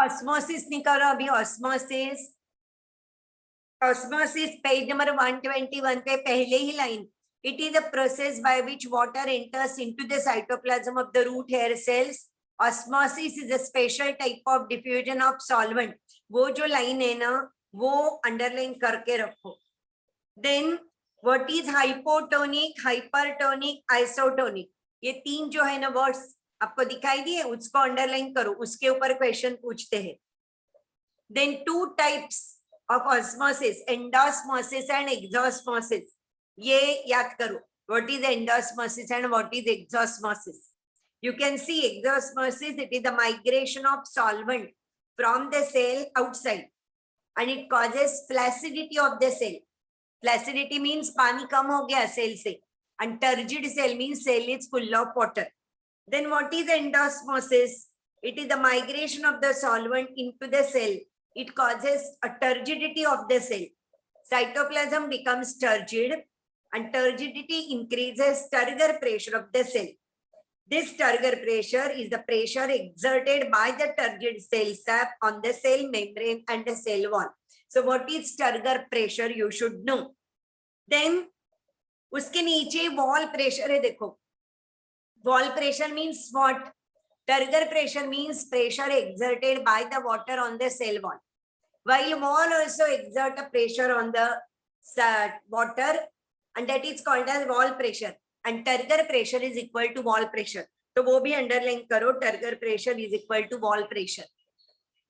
Osmosis नहीं करो अभी, ऑस्मोसिस पेज नंबर 121 पे पहले ही line, it is a process by which water enters into the cytoplasm of the root hair cells. Osmosis is a special type of diffusion of solvent. वो जो line है ना वो अंडरलाइन करके रखो. Then what is hypotonic, hypertonic, isotonic, ये तीन जो है ना वर्ड्स आपको दिखाई दिए, उसको अंडरलाइन करो, उसके ऊपर क्वेश्चन पूछते हैं. Then two types of osmosis, endosmosis and exosmosis. ये याद करो, what is endosmosis and what is exosmosis. You can see exosmosis, it is the migration of solvent from the cell outside and it causes flaccidity of the cell. Flaccidity means पानी कम हो गया cell से, and turgid cell means cell is full of water. Then what is endosmosis? It is the migration of the solvent into the cell. It causes a turgidity of the cell. Cytoplasm becomes turgid and turgidity increases turgor pressure of the cell. This turgor pressure is the pressure exerted by the turgid cell sap on the cell membrane and the cell wall. So what is turgor pressure? You should know. Then उसके नीचे wall pressure है, देखो. Wall pressure means what? Turgor pressure means pressure exerted by the water on the cell wall. While wall also exert a pressure on the water and that is called as wall pressure. And turgor pressure is equal to wall pressure. तो वो भी underline करो, turgor pressure is equal to wall pressure.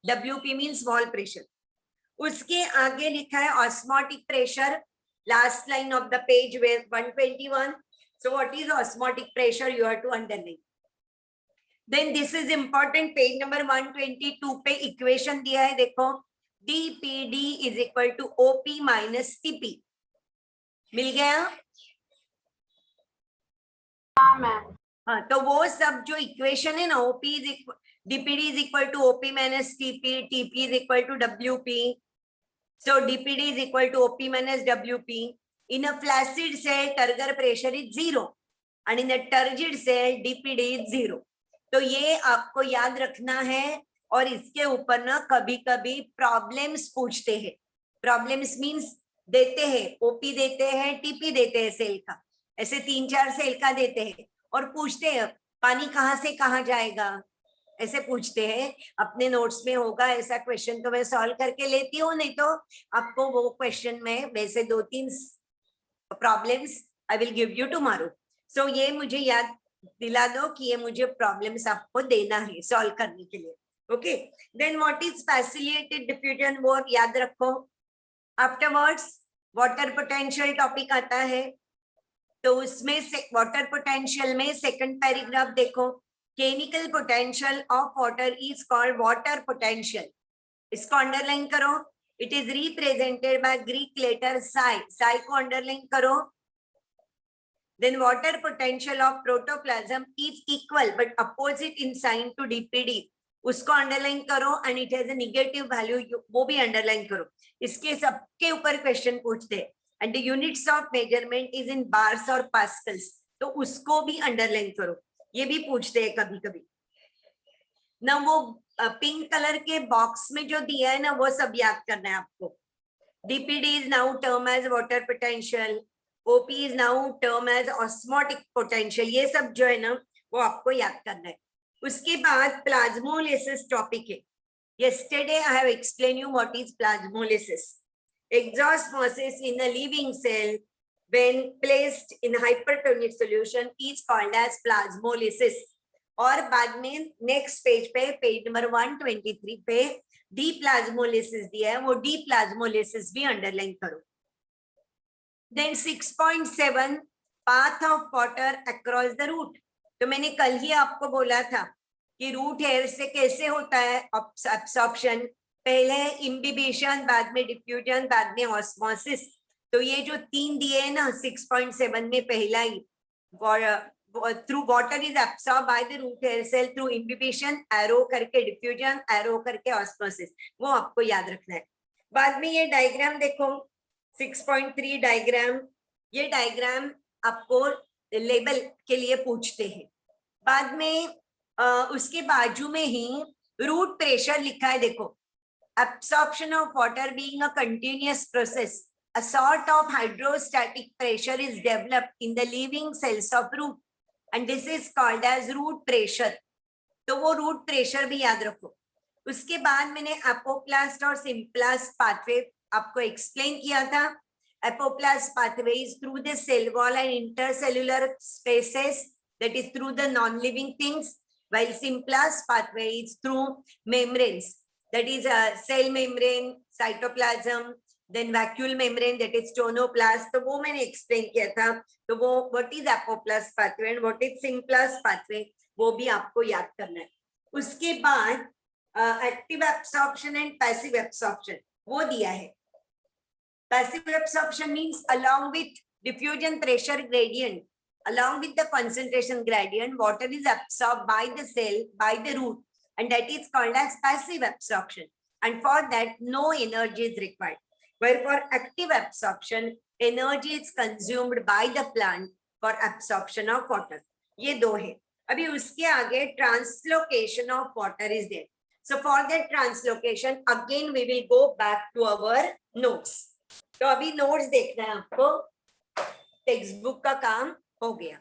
WP means wall pressure. उसके आगे लिखा है osmotic pressure. Last line of the page with 121. So what is osmotic pressure? You have to underline. Then this is important. Page number 122 पे equation दिया है, देखो. dPd is equal to OP minus TP. मिल गया? हाँ ma'am. हाँ, तो वो सब जो इक्वेशन है ना, OP is equal, dPd is equal to OP minus TP, TP is equal to WP. So dPd is equal to OP minus WP. In a flaccid cell, turgor pressure is 0, and in a turgid cell, dPd is 0. तो ये आपको याद रखना है. और इसके ऊपर ना कभी कभी प्रॉब्लम्स पूछते हैं. प्रॉब्लम्स मींस देते हैं, ओपी देते हैं, टीपी देते हैं सेल का, ऐसे 3-4 सेल का देते हैं और पूछते हैं पानी कहाँ से कहाँ जाएगा, ऐसे पूछते हैं. अपने नोट्स में होगा ऐसा क्वेश्चन, तो मैं सॉल्व करके लेती हूँ, नहीं तो आपको वो क्वेश्चन में वैसे 2-3 problems I will give you tomorrow. So ये मुझे याद दिला दो कि ये मुझे प्रॉब्लम्स आपको देना है सॉल्व करने के लिए. Okay, then what is facilitated diffusion, वो याद रखो. आफ्टरवर्ड्स वाटर पोटेंशियल टॉपिक आता है, तो उसमें से वाटर पोटेंशियल में सेकंड पैराग्राफ देखो. Chemical potential of water is called water potential. इसको अंडरलाइन करो. It is represented by Greek letter psi. Psi को अंडरलाइन करो. Then water potential of protoplasm is equal but opposite in sign to dPd. उसको underline करो and it has a negative value, वो भी underline करो. इसके सबके ऊपर क्वेश्चन पूछते हैं. And the units of measurement is in bars और पास्कल्स, तो उसको भी अंडरलाइन करो. ये भी पूछते हैं कभी कभी ना. वो पिंक कलर के बॉक्स में जो दिया है ना, वो सब याद करना है आपको. dPd is now term as water potential, OP is now term as osmotic potential. ये सब जो है ना वो आपको याद करना है. उसके बाद प्लाज्मोलिसिस टॉपिक है. Yesterday I have explained you what is plasmolysis. Exosmosis in a living cell when placed in hypertonic solution is called as plasmolysis. और बाद में नेक्स्ट पेज पे, पेज नंबर 123 पे डीप्लाज्मोलिसिस दिया है, वो डीप्लाज्मोलिसिस भी अंडरलाइन करो. Then 6.7 path of water across the root. तो मैंने कल ही आपको बोला था कि रूट हेयर से कैसे होता है अब्सॉर्प्शन. पहले इम्बिबिशन, बाद में डिफ्यूजन, बाद में ऑस्मोसिस. तो ये जो 3 दिए हैं ना 6.7 में, पहला ही through water is absorb by the root hair cell through imbibition, arrow करके डिफ्यूजन, एरो करके ऑस्मोसिस, वो आपको याद रखना है. बाद में ये डायग्राम देखो 6.3 डायग्राम. ये डायग्राम आपको लेबल के लिए पूछते हैं. बाद में उसके बाजू में ही रूट प्रेशर लिखा है देखो, absorption of water being a continuous process, a sort of hydrostatic pressure is developed in the living cells of root and this is called as root pressure. तो वो रूट प्रेशर भी याद रखो। उसके बाद मैंने एपोप्लास्ट और सिम्प्लास्ट पाथवे आपको एक्सप्लेन किया था। Apoplast pathway is through the cell wall and intercellular spaces, that is through the non-living things, while simplast pathway is through membranes, that is a cell membrane, cytoplasm, then vacuole membrane, that is tonoplast. तो वो मैंने explain किया था। तो वो what is apoplast pathway and what is simplast pathway वो भी आपको याद करना है। उसके बाद active absorption and passive absorption वो दिया है। Passive absorption means along with diffusion pressure gradient, along with the concentration gradient, water is absorbed by the cell, by the root, and that is called as passive absorption. And for that, no energy is required. Where for active absorption, energy is consumed by the plant for absorption of water. ये दो है। अभी उसके आगे translocation of water is there. So for that translocation, again we will go back to our notes. तो अभी notes देखना है आपको। टेक्स्ट बुक का काम हो गया।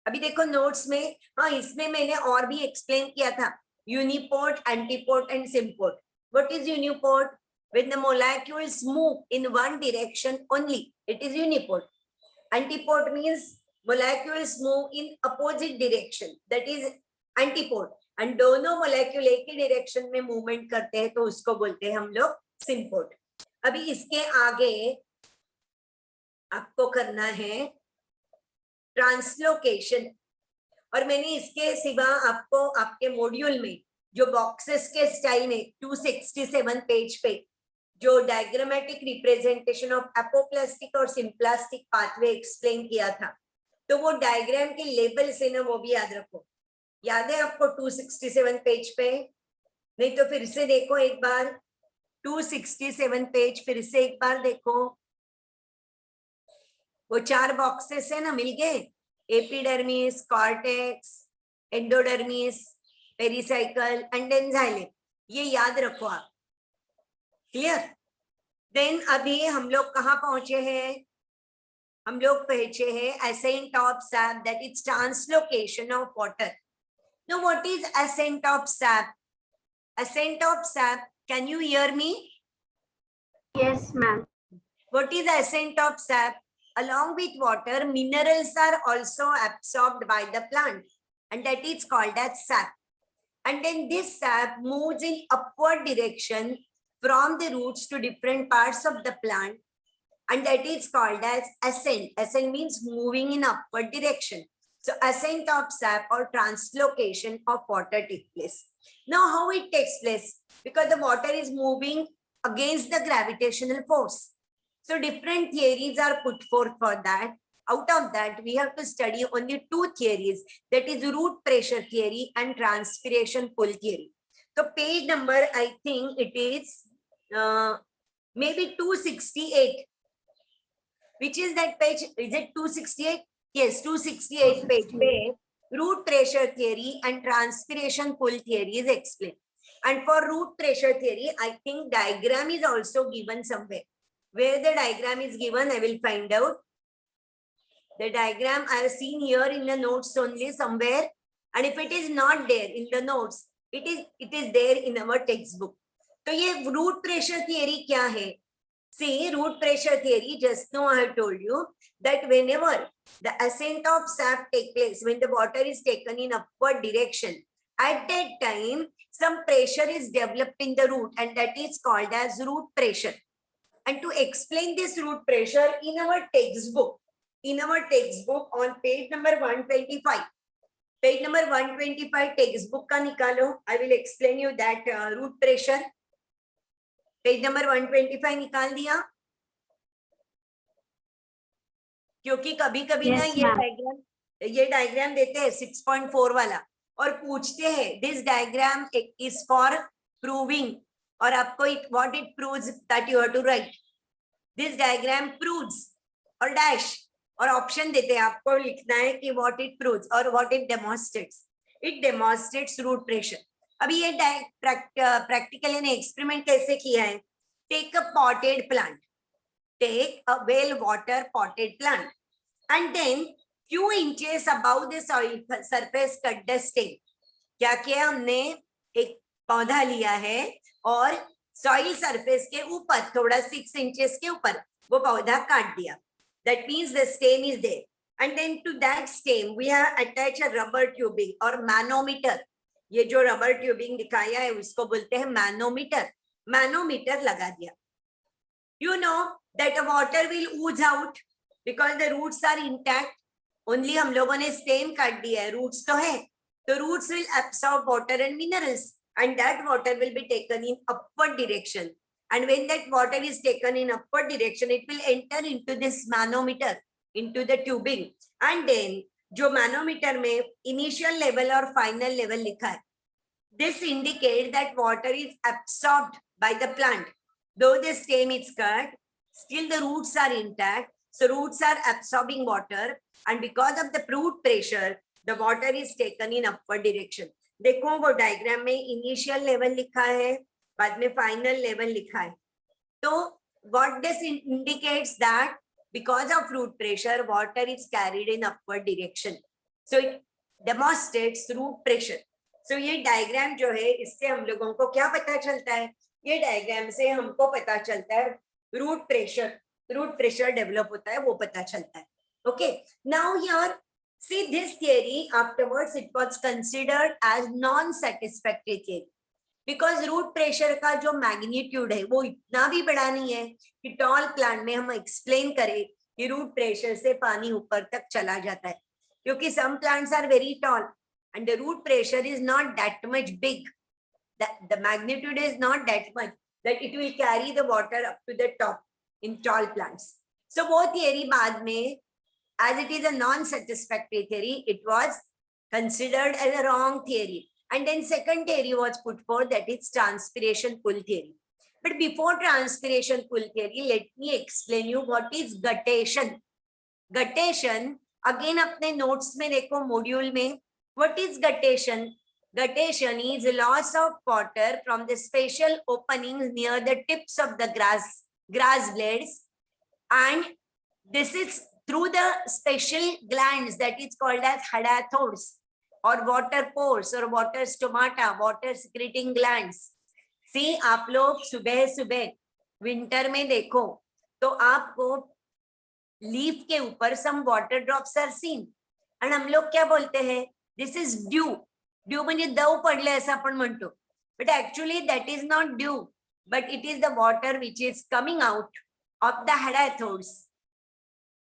अभी देखो नोट्स में, हाँ इसमें मैंने और भी एक्सप्लेन किया था uniport, antiport and symport. What is uniport? When the molecules move in one direction only, it is uniport. Antiport means molecules move in opposite direction, that is antiport. And दोनों molecule एक ही direction में movement करते हैं तो उसको बोलते हैं हम लोग सिम्पोर्ट। अभी इसके आगे आपको करना है ट्रांसलोकेशन, और मैंने इसके सिवा आपको आपके मॉड्यूल में जो बॉक्सेस के स्टाइल में 267 पेज पे जो डायग्रामेटिक रिप्रेजेंटेशन ऑफ एपोप्लास्टिक और सिम्प्लास्टिक पाथवे एक्सप्लेन किया था, तो वो डायग्राम के लेबल से ना वो भी याद रखो। याद है आपको 267 पेज पे? नहीं तो फिर से देखो एक बार 267 पेज फिर से एक बार देखो। वो 4 बॉक्सेस है ना, मिल गए? Epidermis, cortex, endodermis, pericycle and xylem, ये याद रखो आप। क्लियर? देन अभी हम लोग कहाँ पहुंचे हैं? हम लोग पहुंचे हैं ascent of sap, that is translocation of water. Now what is ascent of sap? Ascent of sap, can you hear me? Yes, ma'am. What is ascent of sap? Along with water, minerals are also absorbed by the plant, and that is called as sap. And then this sap moves in upward direction from the roots to different parts of the plant, and that is called as ascent. Ascent means moving in upward direction. So ascent of sap or translocation of water takes place. Now how it takes place? Because the water is moving against the gravitational force. So different theories are put forth for that. Out of that, we have to study only 2 theories, that is root pressure theory and transpiration pull theory. So page number, I think it is maybe 268. Which is that page? Is it 268? Yes, 268 page. Root pressure theory and transpiration pull theory is explained. And for root pressure theory, I think diagram is also given somewhere. Where the diagram is given, I will find out. The diagram I have seen here in the notes only somewhere. And if it is not there in the notes, it is there in our textbook. So ये root pressure theory क्या है? See, root pressure theory, just now I have told you that whenever the ascent of sap takes place, when the water is taken in upward direction, at that time, some pressure is developed in the root, and that is called as root pressure. And to explain this root pressure in our textbook on page number 125, page number 125 textbook का निकालो, I will explain you that root pressure. Page number 125 निकाल दिया? क्योंकि कभी कभी ना ये diagram देते हैं 6.4 वाला और पूछते हैं this diagram is for proving, और आपको what it proves that you have to write this diagram proves और डैश, और ऑप्शन देते हैं आपको लिखना है कि व्हाट इट प्रूव्स और what it demonstrates. It demonstrates root pressure. अभी ये प्रैक्टिकली ने एक्सपेरिमेंट कैसे किया है? Take a potted plant, take a well water potted plant and then few inches above the soil surface cut the stem. क्या किया हमने? एक पौधा लिया है और सॉइल सरफेस के ऊपर थोड़ा 6 इंचेस के ऊपर वो पौधा काट दिया. That means the stem is there. And then to that stem we have attached a rubber tubing or manometer. ये जो रबर ट्यूबिंग दिखाया है उसको बोलते हैं मैनोमीटर. मैनोमीटर लगा दिया. You know that water will ooze out because the roots are intact. Only हम लोगों ने stem काट दिया है, roots तो है, तो roots will absorb water and minerals, and that water will be taken in upward direction. And when that water is taken in upward direction, it will enter into this manometer, into the tubing. And then जो manometer में initial level और final level लिखा है, this indicates that water is absorbed by the plant. Though the stem is cut, still the roots are intact. So roots are absorbing water, and because of the root pressure, the water is taken in upward direction. देखो वो diagram में initial level लिखा है, बाद में final level लिखा है. तो what this indicates that because of root pressure, water is carried in upward direction. So it demonstrates root pressure. So ये डायग्राम जो है इससे हम लोगों को क्या पता चलता है? ये डायग्राम से हमको पता चलता है रूट प्रेशर डेवलप होता है, वो पता चलता है. Okay, now here see this theory afterwards it was considered as non satisfactory theory because root pressure का जो मैग्नीट्यूड है वो इतना भी बड़ा नहीं है कि टॉल प्लांट में हम एक्सप्लेन करें कि रूट प्रेशर से पानी ऊपर तक चला जाता है, क्योंकि some plants are very tall and the root pressure is not that much big, the magnitude is not that much that it will carry the water up to the top in tall plants. So वो theory बाद में, as it is a non-satisfactory theory, it was considered as a wrong theory. And then second theory was put forth, that is transpiration pull theory. But before transpiration pull theory, let me explain you what is guttation. Guttation, again अपने notes में देखो module में, what is guttation? Guttation is loss of water from the special openings near the tips of the grass blades, and this is through the special glands that is called as hadathors or water pores or water stomata, water secreting glands. See, आप लोग सुबह सुबह winter में देखो तो आपको leaf के ऊपर some water drops are seen, and हम लोग क्या बोलते हैं? This is dew. Dew म्हणजे दव पडले असं आपण म्हणतो, but actually that is not dew, but it is the water which is coming out of the hadathors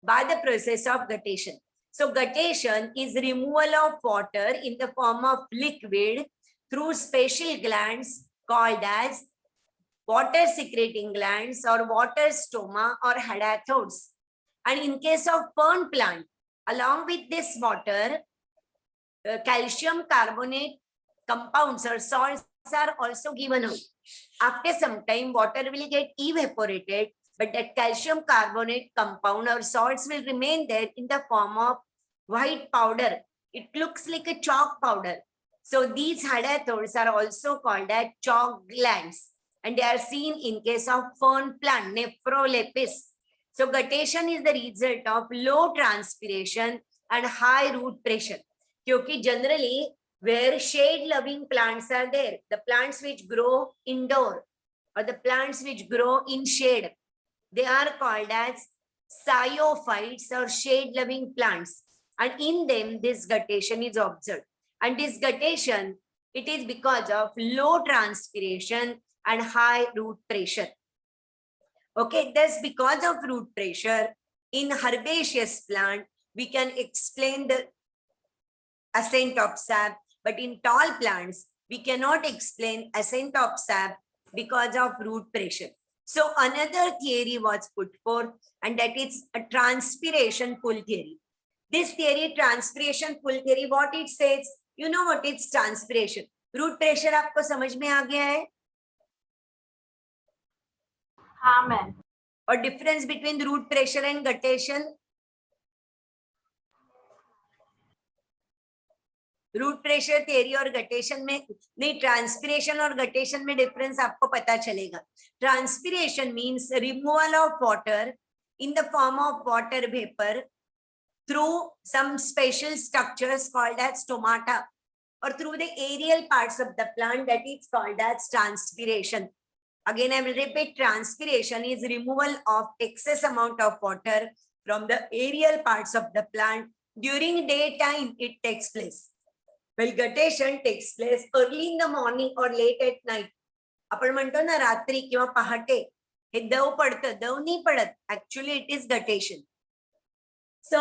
by the process of guttation. So guttation is removal of water in the form of liquid through special glands called as water secreting glands or water stoma or hadathors. And in case of fern plant, along with this water, calcium carbonate compounds or salts are also given out. After some time, water will get evaporated, but that calcium carbonate compound or salts will remain there in the form of white powder. It looks like a chalk powder. So these hadathors are also called as chalk glands, and they are seen in case of fern plant, Nephrolepis. So guttation is the result of low transpiration and high root pressure. Because generally, where shade-loving plants are there, the plants which grow indoor or the plants which grow in shade, they are called as psiophytes or shade-loving plants. And in them, this guttation is observed. And this guttation, it is because of low transpiration and high root pressure. Okay, thus because of root pressure, in herbaceous plant, we can explain the ascent of sap, but in tall plants, we cannot explain ascent of sap because of root pressure. So another theory was put forth, and that is a transpiration pull theory. This theory, transpiration pull theory, what it says, you know what is transpiration? Root pressure आपको समझ में आ गया है? हाँ ma'am. Or difference between root pressure and guttation? Root pressure theory और guttation में नहीं, transpiration और गटेशन में डिफरेंस आपको पता चलेगा. Transpiration means removal of water in the form of water vapor through some special structures called as stomata or through the aerial parts of the plant, that is called as transpiration. Again, I will repeat, transpiration is removal of excess amount of water from the aerial parts of the plant. During daytime, it takes place. Well, guttation takes place early in the morning or late at night. आपण म्हणतो ना रात्री किंवा पहाटे हे दव पडतं, दव नाही पडत, actually it is guttation. So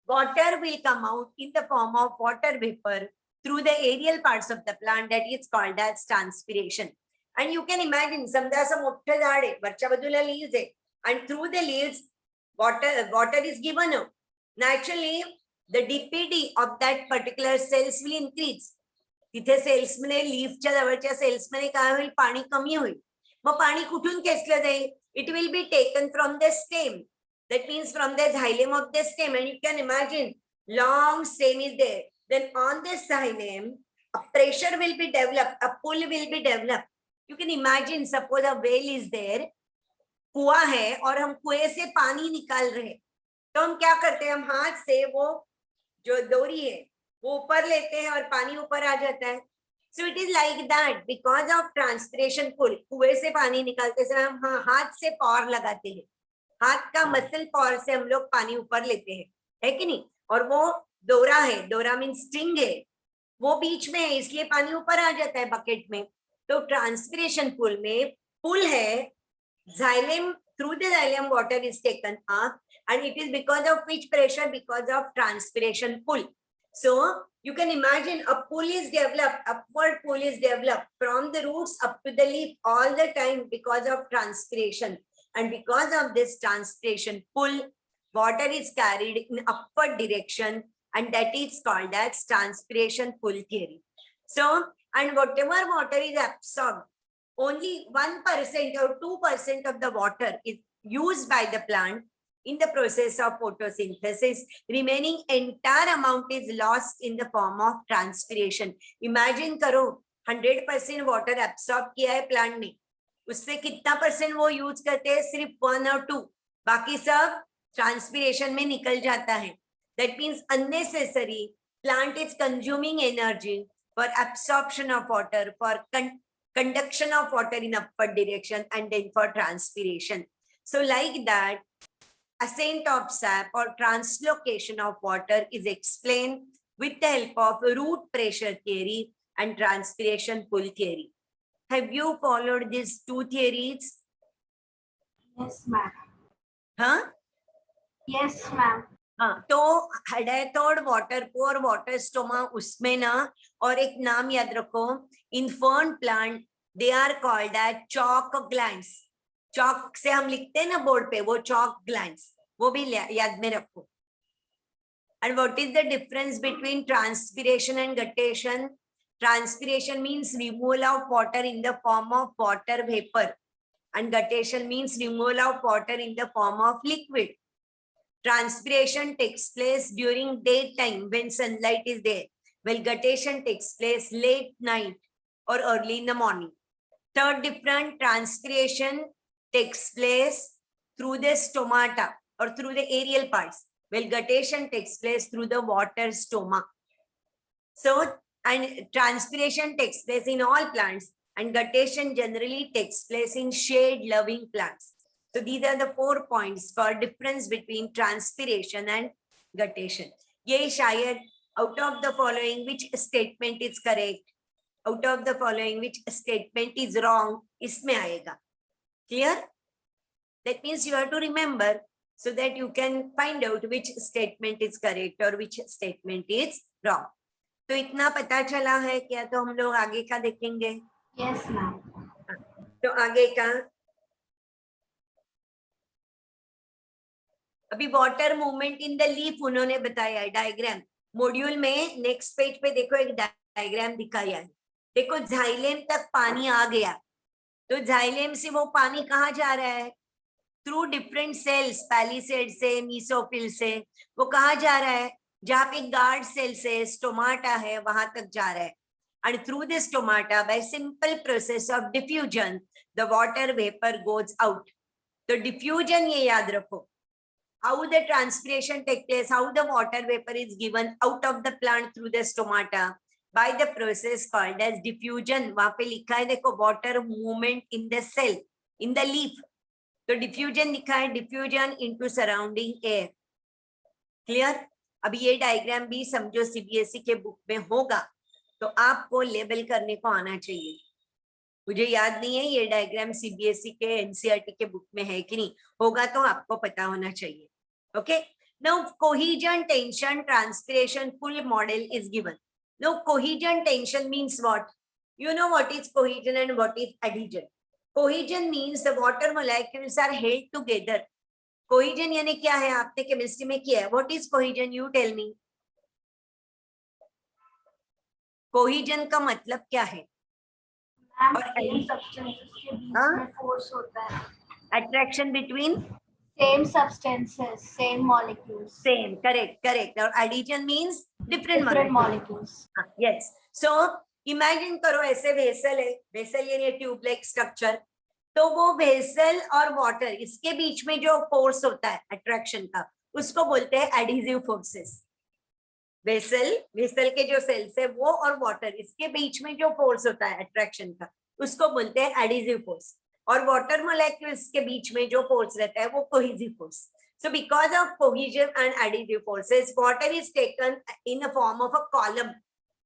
water will come out in the form of water vapor through the aerial parts of the plant, that is called as transpiration. And you can imagine, समजा असं मोठं झाड आहे, वरच्या बाजूला leaves आहे, and through the leaves water is given out. Naturally the DPD of that particular cells will increase. तिथे sales मध्ये लीफच्या जवळच्या सेल्स मध्ये काय होईल, पाणी कमी होईल. मग पाणी कुठून खेचलं जाईल? It will be taken from the stem, that means from the xylem of the stem, and you can imagine long stem is there. Then on this xylem a pressure will be developed, a pull will be developed. You can imagine, suppose a well is there, कुआं है और हम कुएं से पानी निकाल रहे हैं, तो हम क्या करते हैं, हम हाथ से वो जो डोरी है वो ऊपर लेते हैं और पानी ऊपर आ जाता है. So it is like that because of transpiration pull. कुएं से पानी निकालते समय हम हाथ से पॉर लगाते हैं, हाथ का मसल पॉर से हम लोग पानी ऊपर लेते हैं, है कि नहीं? और वो डोरा है, डोरा मीन स्ट्रिंग है, वो बीच में है, इसलिए पानी ऊपर आ जाता है बकेट में. तो ट्रांसपिरेशन पुल में पुल है, xylem, through the xylem water is taken up, and it is because of which pressure? Because of transpiration pull. So you can imagine a pull is developed, upward pull is developed from the roots up to the leaf all the time because of transpiration. And because of this transpiration pull, water is carried in upward direction, and that is called as transpiration pull theory. So, and whatever water is absorbed, only 1% or 2% of the water is used by the plant in the process of photosynthesis. Remaining entire amount is lost in the form of transpiration. Imagine करो 100% water absorb किया है plant ने, उससे कितना % वो use करते हैं? सिर्फ 1 और 2, बाकी सब ट्रांसपिरेशन में निकल जाता है. That means unnecessary plant is consuming energy for absorption of water, for conduction of water in upward direction, and then for transpiration. So like that, ascent of sap or translocation of water is explained with the help of root pressure theory and transpiration pull theory. Have you followed these two theories? Yes, ma'am. Huh? Yes, ma'am. हाँ, तो hydathode, water pore, water stoma, उसमें ना और एक नाम याद रखो, in fern plant they are called as chalk glands. Chalk से हम लिखते हैं ना बोर्ड पे, वो चॉक ग्लैंड्स, वो भी याद में रखो. And what is the difference between transpiration and guttation? Transpiration means removal of water in the form of water vapour, and guttation means removal of water in the form of liquid. Transpiration takes place during daytime when sunlight is there, while guttation takes place late night or early in the morning. Third difference, transpiration takes place through the stomata or through the aerial parts, while guttation takes place through the water stoma. So, and transpiration takes place in all plants, and guttation generally takes place in shade-loving plants. So these are the 4 points for difference between transpiration and guttation. ये शायद out of the following which statement is correct, out of the following which statement is wrong, इसमें आएगा. Clear? That means you have to remember so that you can find out which statement is correct or which statement is wrong. तो इतना पता चला है क्या? तो हम लोग आगे का देखेंगे. Yes, ma'am. तो आगे का अभी water movement in the leaf उन्होंने बताया डायग्राम मॉड्यूल में. नेक्स्ट पेज पे देखो एक डायग्राम दिखाया है. देखो जाइलेम तक पानी आ गया, तो जाइलेम से वो पानी कहाँ जा रहा है? थ्रू डिफरेंट सेल्स, पैलिसेड से, मीसोफिल से, वो कहाँ जा रहा है? जहाँ पे गार्ड सेल्स है, स्टोमाटा है, वहां तक जा रहा है. And through this stomata, by simple process of diffusion, the water vapor goes out. तो diffusion ये याद रखो. How the transpiration takes place, how the water vapor is given out of the plant through the stomata by the process called as diffusion. वहां पे लिखा है देखो, water movement in the cell, in the leaf. तो diffusion लिखा है, diffusion into surrounding air. Clear? अभी ये डायग्राम भी समझो सीबीएसई के बुक में होगा, तो आपको लेबल करने को आना चाहिए. मुझे याद नहीं है ये डायग्राम सीबीएसई के एनसीईआरटी के बुक में है कि नहीं, होगा तो आपको पता होना चाहिए. Okay, now cohesion, tension, transpiration full model is given. Now cohesion tension means what? You know what is cohesion and what is adhesion. Cohesion means the water molecules are held together. Cohesion यानी क्या है, आपने chemistry में किया है. What is cohesion? You tell me. Cohesion का मतलब क्या है? मैम और सेम सब्सटेंसेस के बीच हाँ? में फोर्स होता है. Attraction between same substances, same molecules. Same, correct correct. और adhesion means different different molecules. Yes. So imagine करो ऐसे वेसल है, वेसल यानी ट्यूब लाइक स्ट्रक्चर. तो वो वेसल और वाटर, इसके बीच में जो फोर्स होता है अट्रैक्शन का, उसको बोलते हैं एडिजिव फोर्सेस. वेसल, वेसल के जो सेल्स है वो और वाटर, इसके बीच में जो फोर्स होता है अट्रैक्शन का, उसको बोलते हैं एडिजिव फोर्स. और वाटर मोलेक्यूल्स के बीच में जो फोर्स रहता है वो cohesive force. So because of cohesion and adhesive forces, water is taken in the form of a column.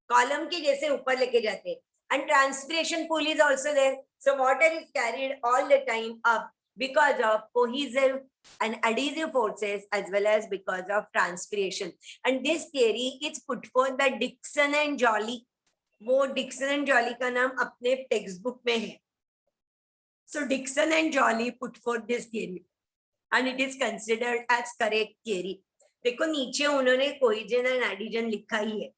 Column के जैसे ऊपर लेके जाते हैं. And transpiration pool is also there. So water is carried all the time up because of cohesive and adhesive forces as well as because of transpiration. And this theory is put forth by Dixon and Joly. वो Dixon and Joly का नाम अपने textbook में है. So Dixon and Joly put forth this theory. And it is considered as correct theory. देखो नीचे उन्होंने cohesion and addition लिखा ही है.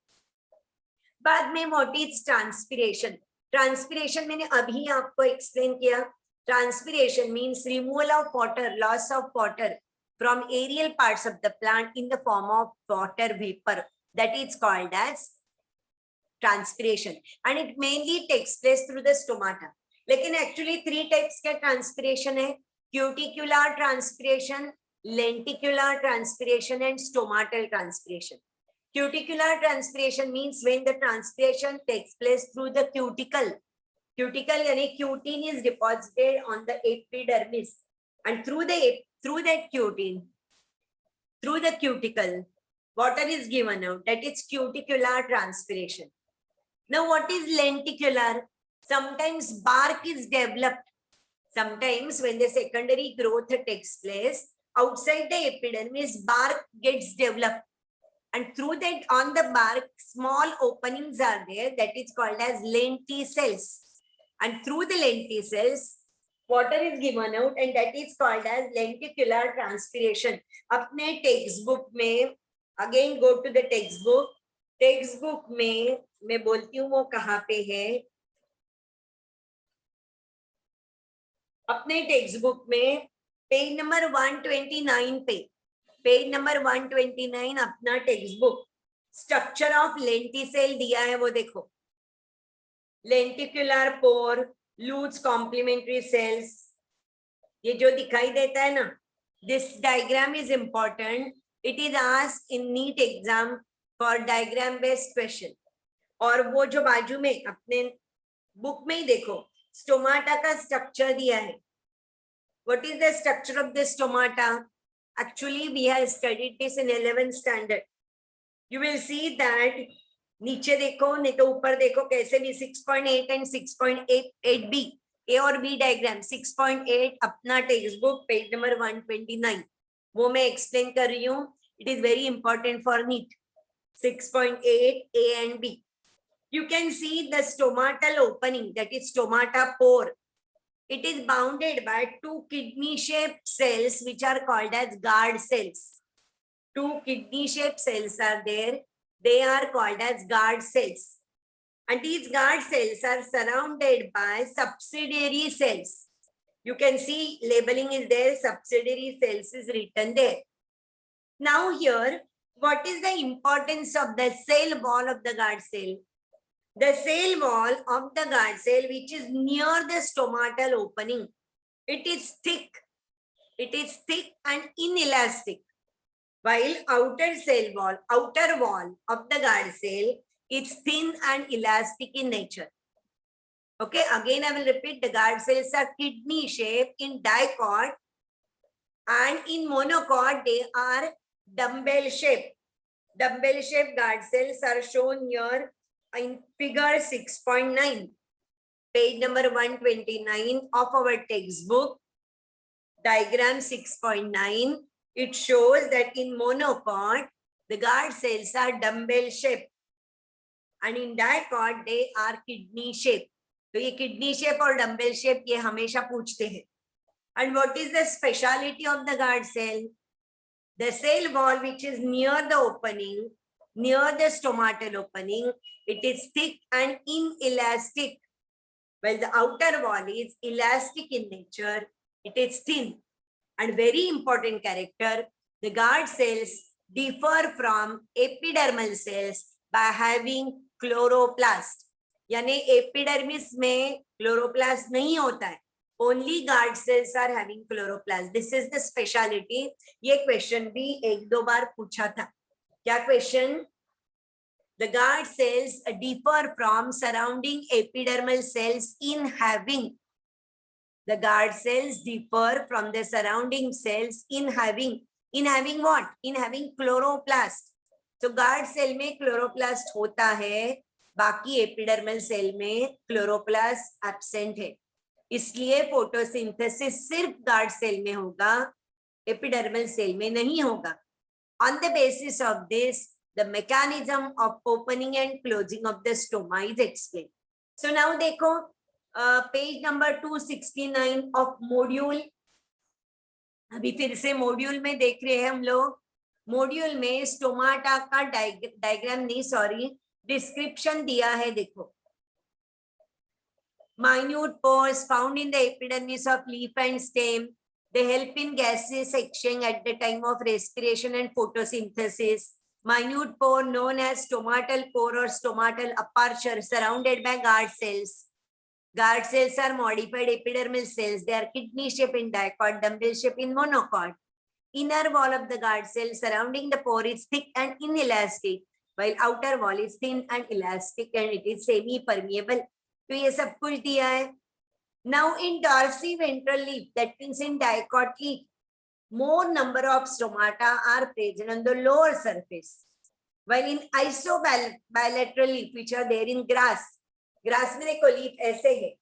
बाद में व्हाट इज ट्रांसपिरेशन? ट्रांसपिरेशन मैंने अभी आपको एक्सप्लेन किया. Transpiration means removal of water, loss of water from aerial parts of the plant in the form of water vapor, that is called as transpiration, and it mainly takes place through the stomata. लेकिन actually 3 types के transpiration है. Cuticular transpiration, lenticular transpiration and stomatal transpiration. Cuticular transpiration means when the transpiration takes place through the cuticle. Cuticle यानी cutin is deposited on the epidermis, and through that cutin, through the cuticle, water is given out. That is cuticular transpiration. Now what is lenticular? Sometimes bark is developed. Sometimes when the secondary growth takes place outside the epidermis, bark gets developed, and through that on the bark small openings are there, that is called as lenticels, and through the lenticels water is given out, and that is called as lenticular transpiration. अपने textbook में, again go to the textbook. Textbook में मैं बोलती हूँ वो कहाँ पे है. अपने टेक्स्ट बुक में पेज नंबर 129 पे, पेज नंबर 129 अपना text book, structure of lenticel दिया है वो देखो. Lenticular pore, loose complementary cells, ये जो दिखाई देता है ना, this diagram is important. It is asked in NEET exam for diagram based question. और वो जो बाजू में अपने बुक में ही देखो, स्टोमाटा का स्ट्रक्चर दिया है. What is the structure of the stomata? Actually, we have studied this in 11th standard. You will see that नीचे देखो नहीं तो ऊपर देखो कैसे भी 6.8 and 6.8b, A और B डायग्राम. 6.8 अपना टेक्स्ट बुक पेज नंबर 129, वो मैं एक्सप्लेन कर रही हूँ. It is very important for NEET. 6.8 A and B. You can see the stomatal opening, that is stomata pore. It is bounded by 2 kidney-shaped cells which are called as guard cells. 2 kidney-shaped cells are there. They are called as guard cells. And these guard cells are surrounded by subsidiary cells. You can see labeling is there, subsidiary cells is written there. Now here, what is the importance of the cell wall of the guard cell? The cell wall of the guard cell, which is near the stomatal opening, it is thick. It is thick and inelastic. While outer wall of the guard cell is thin and elastic in nature. Okay, again I will repeat, the guard cells are kidney shaped in dicot, and in monocot they are dumbbell shaped. Dumbbell shaped guard cells are shown here in figure 6.9, page number 129 of our textbook, diagram 6.9. It shows that in monocot, the guard cells are dumbbell shaped, and in dicot they are kidney shaped. तो ये kidney shape और dumbbell shape ये हमेशा पूछते हैं. And what is the speciality of the guard cell? The cell wall which is near the opening, near the stomatal opening, it is thick and inelastic. While the outer wall is elastic in nature, it is thin. And very important character, the guard cells differ from epidermal cells by having chloroplast. यानी epidermis में chloroplast नहीं होता है. Only guard cells are having chloroplast. This is the speciality. ये question भी एक दो बार पूछा था. क्या question? The guard cells differ from surrounding epidermal cells in having. The guard cells differ from the surrounding cells in having what? In having chloroplast. So guard cell में chloroplast होता है, बाकी एपिडर्मल सेल में chloroplast absent है. इसलिए photosynthesis सिर्फ guard cell में होगा, एपिडर्मल सेल में नहीं होगा. On the basis of this, the mechanism of opening and closing of the stoma is explained. So now देखो page number 269 of module. अभी फिर से मॉड्यूल में देख रहे हैं हम लोग. मॉड्यूल में स्टोमाटा का डायग्राम नहीं, सॉरी, डिस्क्रिप्शन दिया है. देखो, minute pores found in the epidermis of leaf and stem. They help in gaseous exchange at the time of respiration and photosynthesis. Minute pore known as stomatal pore or stomatal aperture surrounded by guard cells. Guard cells are modified epidermal cells. They are kidney shaped in dicot, dumbbell shaped in monocot. Inner wall of the guard cell surrounding the pore is thick and inelastic, while outer wall is thin and elastic and it is semi-permeable. तो ये सब कुछ दिया है. Now in dorsiventral leaf, that means in dicot leaf, more number of stomata are present on the lower surface, while in isobilateral leaf, which are there in grass में देखो leaf ऐसे है,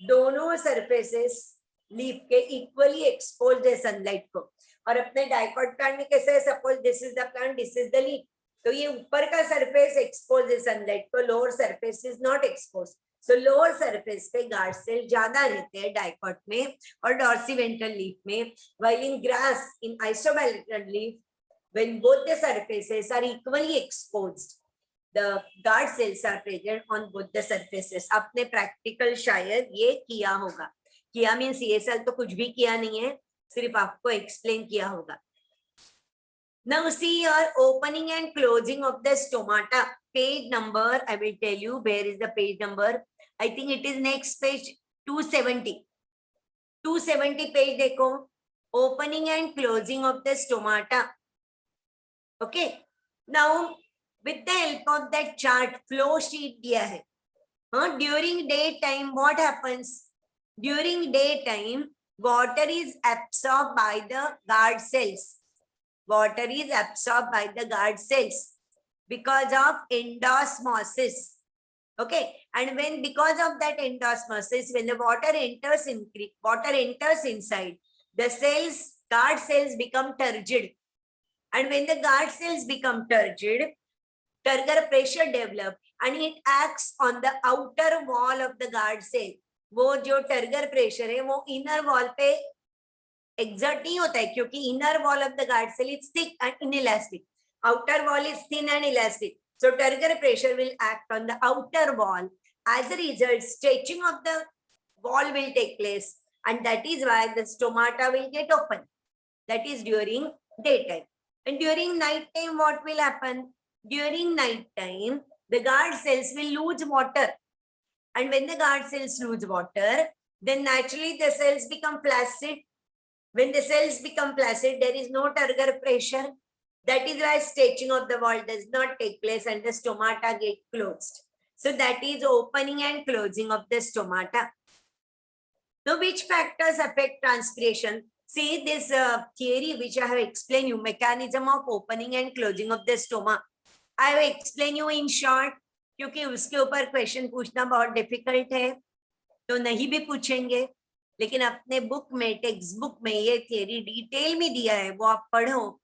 दोनों surfaces leaf के equally exposed है sunlight को. और अपने dicot plant में कैसे है, suppose this is the plant, this is the leaf, तो ये ऊपर का surface exposed है sunlight को, lower surface is not exposed. So lower surface पे guard cell ज्यादा रहते हैं dicot में और dorsiventral leaf में, while in grass, in isobilateral leaf, when both the surfaces are equally exposed, the guard cells are present on both the surfaces. आपने practical शायद ये किया होगा. किया means ये साल तो कुछ भी किया नहीं है, सिर्फ आपको explain किया होगा. Now see your opening and closing of the stomata. Page number, I will tell you where is the page number. I think it is next page 270. 270 page देखो. Opening and closing of the stomata. Okay. Now with the help of that chart, flow sheet दिया है. During daytime, what happens? During daytime, water is absorbed by the guard cells. Water is absorbed by the guard cells because of endosmosis. Okay, and when because of that endosmosis, when the water enters inside, the cells, guard cells become turgid. And when the guard cells become turgid, turgor pressure develops and it acts on the outer wall of the guard cell. वो जो turgor pressure है वो inner wall पे exert नहीं होता है क्योंकि inner wall of the guard cell is thick and inelastic. Outer wall is thin and elastic. So turgor pressure will act on the outer wall. As a result, stretching of the wall will take place, and that is why the stomata will get open. That is during daytime. And during night time, what will happen? During night time, the guard cells will lose water. And when the guard cells lose water, then naturally the cells become flaccid. When the cells become flaccid, there is no turgor pressure. That is why stretching of the wall does not take place and the stomata get closed. So that is opening and closing of the stomata. Now, which factors affect transpiration? See this theory which I have explained you, mechanism of opening and closing of the stoma. I have explained you in short, क्योंकि उसके ऊपर question पूछना बहुत difficult है, तो नहीं भी पूछेंगे, लेकिन अपने बुक में, टेक्स्ट बुक में ये थियरी डिटेल में दिया है, वो आप पढ़ो,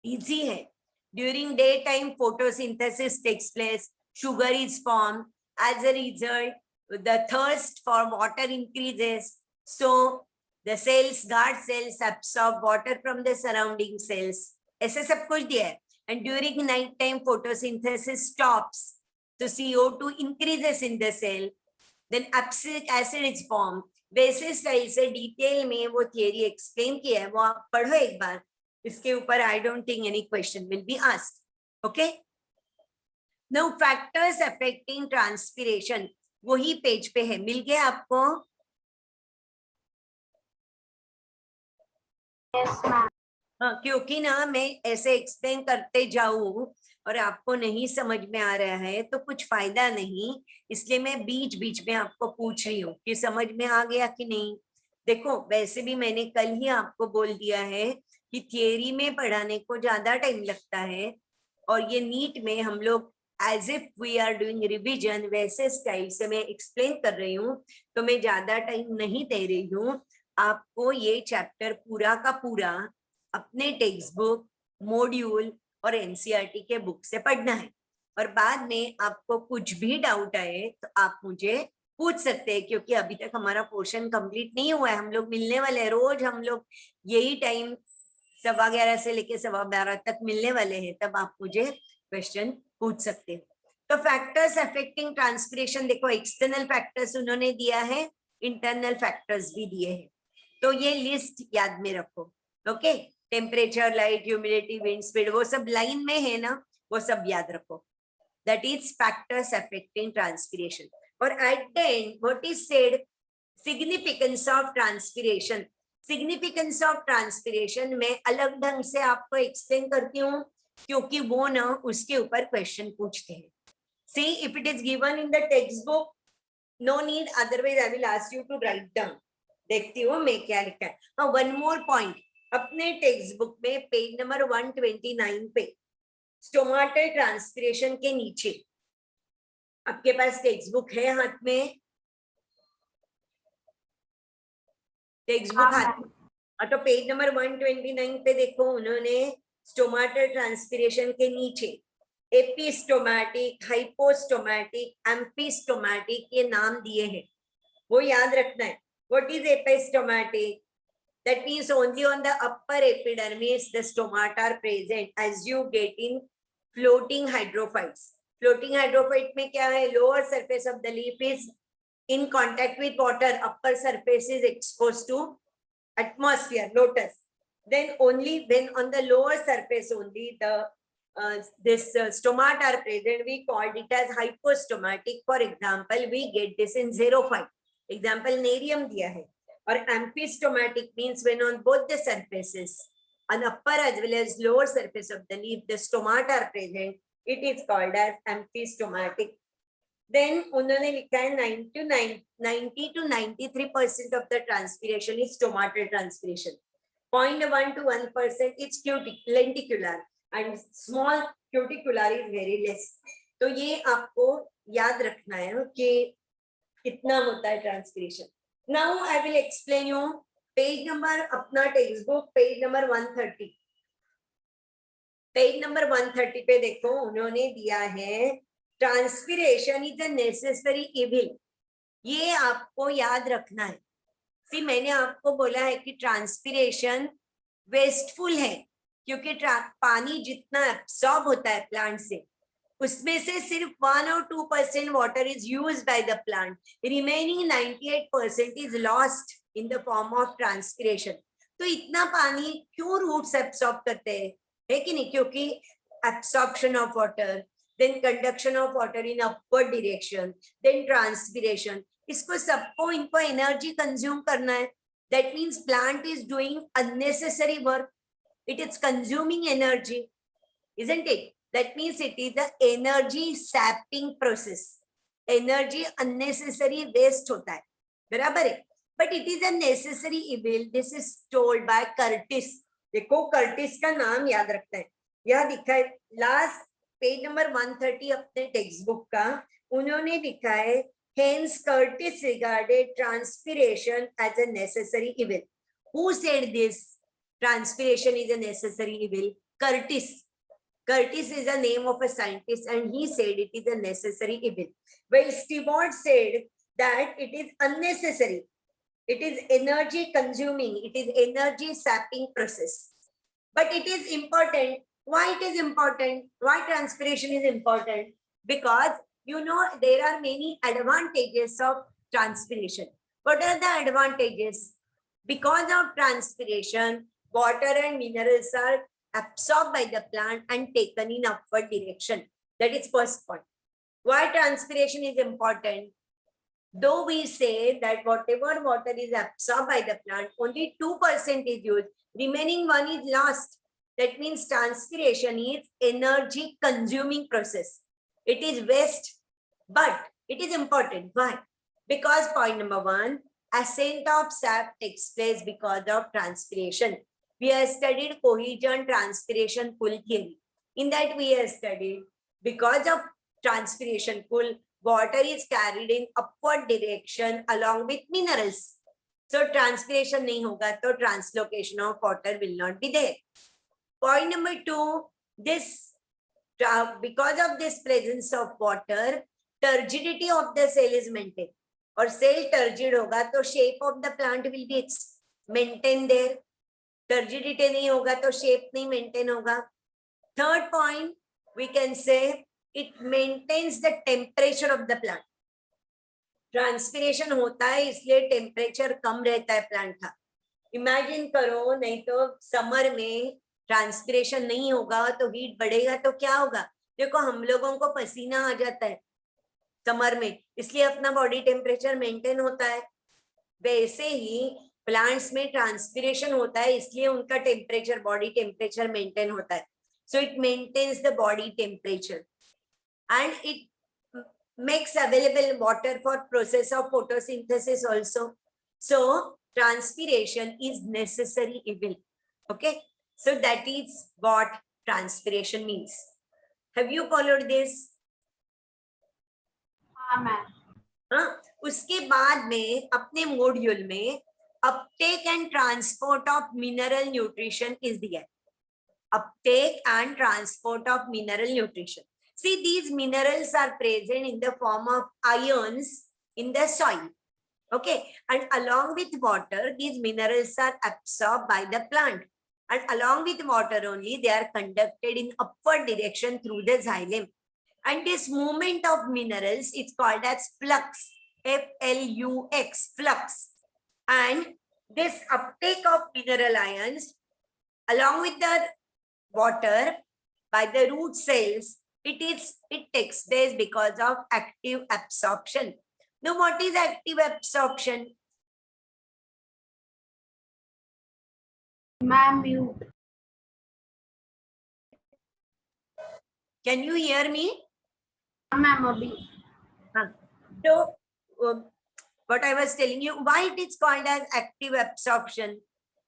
इजी है. During day time photosynthesis takes place, sugar is formed. As a result, the thirst for water increases. So the cells, guard cells absorb water from the surrounding cells. ऐसे सब कुछ दिया है. And during night time photosynthesis stops. So CO2 increases in the cell. Then acetic acid is formed. वैसे style से detail में वो theory explain किया है, वो आप पढ़ो एक बार. इसके ऊपर I don't think any question will be asked. Okay? Now factors affecting transpiration, वही पेज पे है, मिल गया आपको? Yes, ma'am. हाँ, क्योंकि ना मैं ऐसे एक्सप्लेन करते जाऊं और आपको नहीं समझ में आ रहा है तो कुछ फायदा नहीं, इसलिए मैं बीच बीच में आपको पूछ रही हूँ कि समझ में आ गया कि नहीं. देखो वैसे भी मैंने कल ही आपको बोल दिया है कि थियरी में पढ़ाने को ज्यादा टाइम लगता है, और ये नीट में हम लोग as if we are doing revision वैसे स्टाइल से मैं एक्सप्लेन कर रही हूँ, तो मैं ज्यादा टाइम नहीं दे रही हूँ. आपको ये चैप्टर पूरा का पूरा अपने टेक्स्ट बुक, मॉड्यूल और एनसीईआरटी के बुक से पढ़ना है. और बाद में आपको कुछ भी डाउट आए तो आप मुझे पूछ सकते हैं, क्योंकि अभी तक हमारा पोर्शन कंप्लीट नहीं हुआ है. हम लोग मिलने वाले हैं रोज, हम लोग यही टाइम 11:15 से लेके 12:15 तक मिलने वाले हैं, तब आप मुझे क्वेश्चन पूछ सकते हैं. तो फैक्टर्स अफेक्टिंग ट्रांसपिरेशन, देखो एक्सटर्नल फैक्टर्स उन्होंने दिया है, इंटरनल फैक्टर्स भी दिए हैं, तो ये लिस्ट याद में रखो. Okay, temperature, light, humidity, wind speed, वो सब लाइन में है ना, वो सब याद रखो. That is factors affecting transpiration. और at the end what is said, significance of transpiration. Significance of transpiration मैं अलग ढंग से आपको एक्सप्लेन करती हूँ, क्योंकि वो ना उसके ऊपर क्वेश्चन पूछते हैं. See if it is given in the textbook, no need, otherwise I will ask you to write down. देखती हूँ मैं क्या लिखा है. हाँ, वन मोर पॉइंट, अपने टेक्स्ट बुक में पेज नंबर 129 पे स्टोमाटल ट्रांसपिरेशन के नीचे, आपके पास टेक्स्ट बुक है हाथ में? टेक्स्ट बुक हाथ में, तो पेज नंबर 129 पे देखो, उन्होंने स्टोमाटल ट्रांसपिरेशन के नीचे एपिस्टोमैटिक, हाइपोस्टोमैटिक, एम्फिस्टोमैटिक ये नाम दिए हैं, वो याद रखना है. What is epistomatic? That means only on the upper epidermis the stomata are present, as you get in floating hydrophytes. Floating hydrophyte में क्या है? Lower surface of the leaf is in contact with water, upper surface is exposed to atmosphere, lotus. Then only when on the lower surface only the stomata are present, we called it as hypostomatic. For example, we get this in xerophyte. Example Nerium दिया है. और amphistomatic means when on both the surfaces, on upper as well as lower surface of the leaf, the stomata are present, it is called as amphistomatic. Then उन्होंने लिखा है 90 to 93% of the transpiration is stomatal transpiration. 0.1 to 1% is lenticular and small cuticular is very less. तो ये आपको याद रखना है कि कितना होता है transpiration. Now I will explain you page number, अपना text book page number 130. Page number 130 पे देखो, उन्होंने दिया है transpiration is a necessary evil. ये आपको याद रखना है. सी मैंने आपको बोला है कि ट्रांसपिरेशन वेस्टफुल है, क्योंकि पानी जितना एब्सॉर्ब होता है प्लांट से, उसमें से सिर्फ 1 or 2% water is used by the plant. Remaining 98% is lost in the form of transpiration. तो इतना पानी क्यों रूट्स एब्सॉर्ब करते हैं? है कि नहीं, क्योंकि absorption of water, then conduction of water in upward direction, then transpiration, इसको सबको इनको एनर्जी कंज्यूम करना है. That means plant is doing unnecessary work. It is consuming energy, isn't it? That means it is the energy sapping process. Energy unnecessary waste होता है, बराबर है. But it is a necessary evil. This is told by Curtis. देखो Curtis का नाम याद रखना है. यह दिखा है लास्ट पेज नंबर 130 अपने टेक्स्ट बुक का. उन्होंने लिखा है hence Curtis regarded transpiration as a necessary evil. Who said this? Transpiration is a necessary evil. Curtis. Curtis is the name of a scientist and he said it is a necessary evil. Well, Stewart said that it is unnecessary. It is energy consuming. It is energy sapping process. But it is important. Why it is important? Why transpiration is important? Because you know there are many advantages of transpiration. What are the advantages? Because of transpiration, water and minerals are absorbed by the plant and taken in upward direction. That is first point. Why transpiration is important? Though we say that whatever water is absorbed by the plant, only 2% is used, remaining 1 is lost. That means transpiration is energy consuming process. It is waste, but it is important. Why? Because point number 1, ascent of sap takes place because of transpiration. We have studied cohesion transpiration pull theory. In that we have studied because of transpiration pull, water is carried in upward direction along with minerals. So transpiration nahi hoga, so translocation of water will not be there. Point number 2, this because of this presence of water, turgidity of the cell is maintained. Or cell turgid hoga, so shape of the plant will be maintained there. Turgidity nahi hoga, so shape nahi maintain hoga. Third point, we can say it maintains the temperature of the plant. Transpiration होता है इसलिए temperature कम रहता है plant का. Imagine करो, नहीं तो summer में ट्रांसपिरेशन नहीं होगा तो हीट बढ़ेगा तो क्या होगा. देखो हम लोगों को पसीना आ जाता है समर में, इसलिए अपना बॉडी टेम्परेचर मेंटेन होता है. वैसे ही प्लांट्स में ट्रांसपिरेशन होता है इसलिए उनका टेम्परेचर, बॉडी टेम्परेचर मेंटेन होता है. So it maintains the body temperature and it makes available water for process of photosynthesis also. So transpiration is necessary evil. Okay, so that is what transpiration means. Have you followed this? हाँ ma'am. हाँ, उसके बाद में अपने module में uptake and transport of mineral nutrition is there. Uptake and transport of mineral nutrition. See, these minerals are present in the form of ions in the soil. Okay, and along with water, these minerals are absorbed by the plant. And along with water only, they are conducted in upward direction through the xylem. And this movement of minerals is called as flux, F-L-U-X, flux. And this uptake of mineral ions along with the water by the root cells, it takes place because of active absorption. Now, what is active absorption? Ma'am, mute. Can you hear me? Ma'am, abhi. So, what I was telling you, why it is called as active absorption?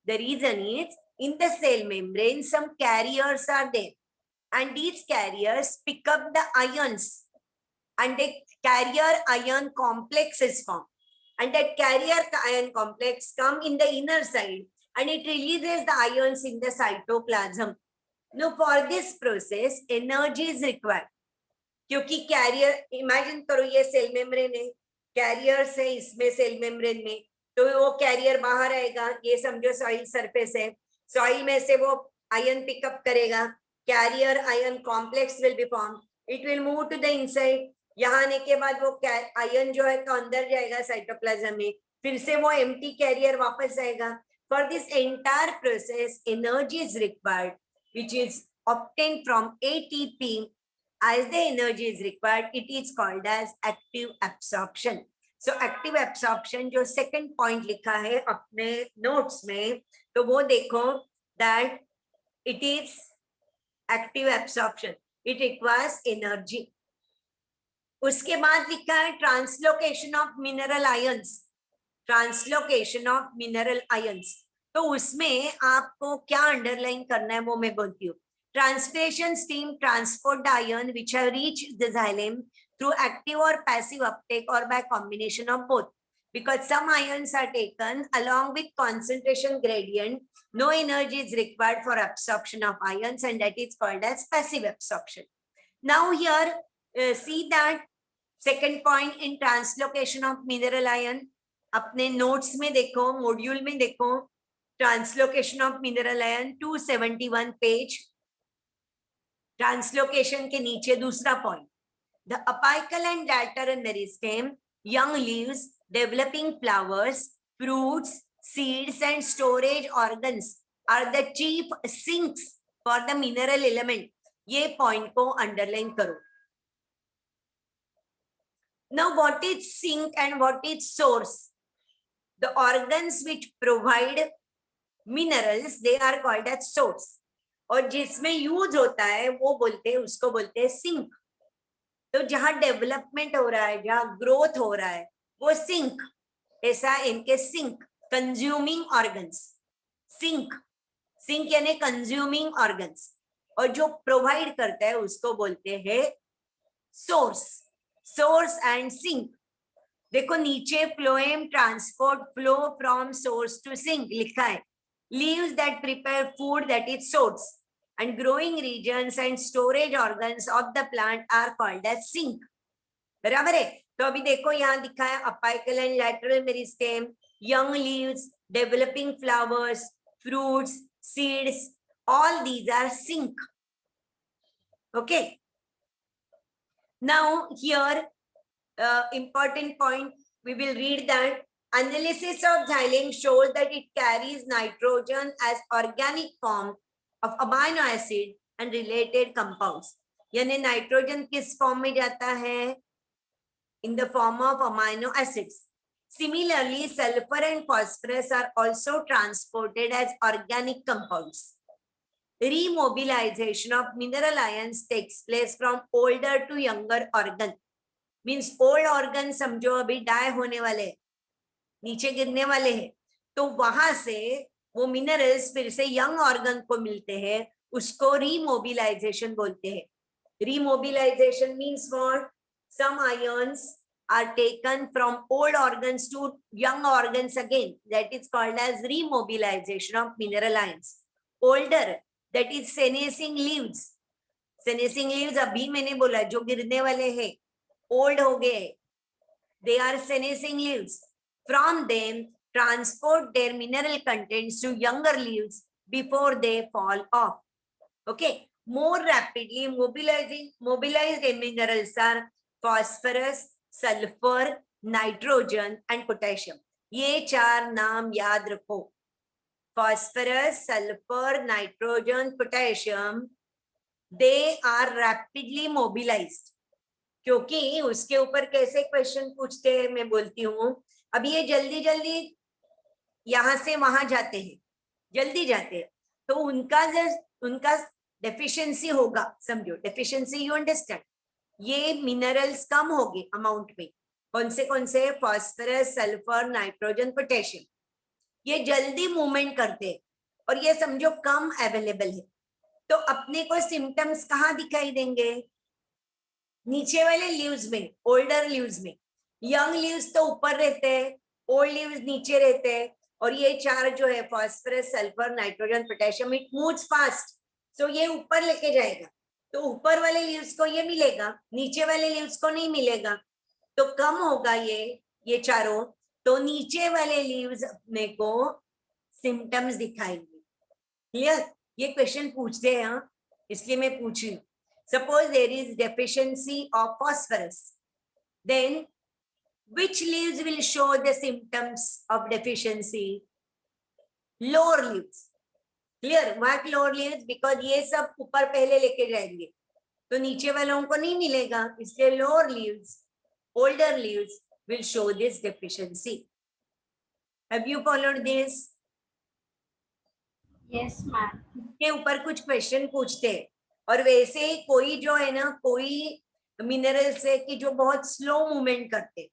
The reason is in the cell membrane, some carriers are there. And these carriers pick up the ions and the carrier ion complex is formed. And that carrier ion complex come in the inner side and it releases the ions in the cytoplasm. Now for this process, energy is required. क्योंकि carrier, imagine करो ये cell membrane है, carrier से इसमें cell membrane में, तो वो carrier बाहर आएगा, ये समझो soil surface है, soil में से वो ion pick up करेगा. Carrier ion complex will be formed. It will move to the inside. यहाँ आने के बाद वो ion जो है तो अंदर जाएगा cytoplasm में. फिर से वो empty carrier वापस आएगा. For this entire process, energy is required, which is obtained from ATP as the energy is required, it is called as active absorption. So active absorption जो second point लिखा है अपने notes में, तो वो देखो that it is active absorption. It requires energy. उसके बाद लिखा है translocation of mineral ions. Translocation of mineral ions, तो उसमें आपको क्या अंडरलाइन करना है वो मैं बोलती हूँ. Translation steam transport the ion which have reached the xylem through active or passive uptake or by combination of both, because some ions are taken along with concentration gradient. No energy is required for absorption of ions, and that is called as passive absorption. Now here see that second point in translocation of mineral ion, अपने notes में देखो, module में देखो, translocation of mineral ion 271 page. Translocation के नीचे दूसरा point, the apical and lateral meristem, young leaves, developing flowers, fruits, seeds and storage organs are the chief sinks for the mineral element. ये point को underline करो. Now what is sink and what is source? The organs which provide minerals, they are called as source. और जिसमें use होता है वो बोलते हैं, उसको बोलते हैं सिंक. तो जहां डेवलपमेंट हो रहा है, जहां ग्रोथ हो रहा है, वो सिंक. ऐसा इनके sink, consuming organs. Sink, sink यानी कंज्यूमिंग ऑर्गन्स. और जो प्रोवाइड करता है उसको बोलते हैं सोर्स. Source and sink. देखो नीचे phloem transport flow from source to sink लिखा है. Leaves that prepare food, that is source, and growing regions and storage organs of the plant are called as sink. बराबर है. तो अभी देखो यहाँ दिखा है apical and lateral meristem, young leaves, developing flowers, fruits, seeds, all these are sink. Okay. Now here important point, we will read that analysis of xylem shows that it carries nitrogen as organic form of amino acid and related compounds. यानी nitrogen किस form में जाता है? In the form of amino acids. Similarly, sulfur and phosphorus are also transported as organic compounds. Remobilization of mineral ions takes place from older to younger organ. Means old organ समझो अभी die होने वाले, नीचे गिरने वाले हैं, तो वहां से वो मिनरल्स फिर से यंग ऑर्गन को मिलते हैं, उसको रीमोबिलाइजेशन बोलते हैं. Remobilization means what? Some ions are taken from old organs to young organs again. That is called as remobilization of mineral ions. Older, that is senescing leaves. Senescing leaves अभी मैंने बोला जो गिरने वाले हैं, old हो गए, they are senescing leaves. From them transport their mineral contents to younger leaves before they fall off. Okay. More rapidly mobilized minerals are phosphorus, sulfur, nitrogen and potassium. ये चार नाम याद रखो. Phosphorus, sulfur, nitrogen, potassium, they are rapidly mobilized. क्योंकि उसके ऊपर कैसे question पूछते हैं मैं बोलती हूँ. अभी ये जल्दी जल्दी यहां से वहां जाते हैं, जल्दी जाते हैं, तो उनका डेफिशिएंसी होगा. समझो डेफिशिएंसी, यू अंडरस्टैंड. ये मिनरल्स कम होंगे अमाउंट में. कौन से? Phosphorus, sulphur, nitrogen, potassium. ये जल्दी मूवमेंट करते हैं और ये समझो कम अवेलेबल है. तो अपने को सिम्टम्स कहाँ दिखाई देंगे? नीचे वाले लीव्स में, ओल्डर लीव्स में. यंग लीव्स तो ऊपर रहते हैं, ओल्ड लीव्स नीचे रहते हैं. और ये चार जो है phosphorus, sulphur, nitrogen, potassium, it moves fast. So ये ऊपर लेके जाएगा, तो ऊपर वाले लीव्स को ये मिलेगा, नीचे वाले लीव्स को नहीं मिलेगा, तो कम होगा ये चारों. तो नीचे वाले लीव्स अपने को सिम्टम्स दिखाएंगे. क्लियर? ये क्वेश्चन पूछते हैं, इसलिए मैं पूछ रही हूँ. Suppose there is deficiency of phosphorus, then which leaves will show the symptoms of deficiency? Lower leaves. Clear? Why lower leaves? Because ये सब ऊपर पहले लेके जाएंगे तो नीचे वालों को नहीं मिलेगा, इसलिए lower leaves, older leaves will show this deficiency. Have you followed this? Yes, ma'am. के ऊपर कुछ क्वेश्चन पूछते हैं और वैसे ही कोई जो है ना, कोई मिनरल्स है कि जो बहुत स्लो मूवमेंट करते,